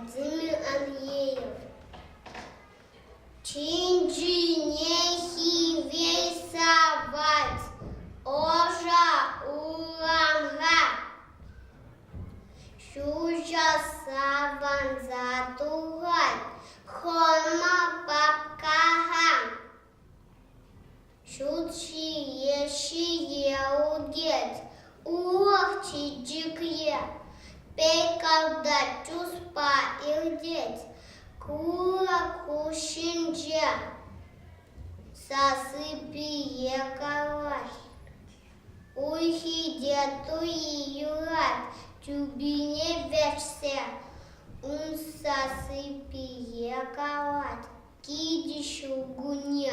Владимир Андреев. Чинджи нехи вейсавать, ожа уламга. Шужа саван затугать, хома бабкага. Шучи еши еудеть, уох чиджикье. Пекалда чуспа илдеть, кура кушинджа. Сасыпи екалаш, уйхи детуи юрат, чубине вечсе. Сасыпи екалат, киди шугуня.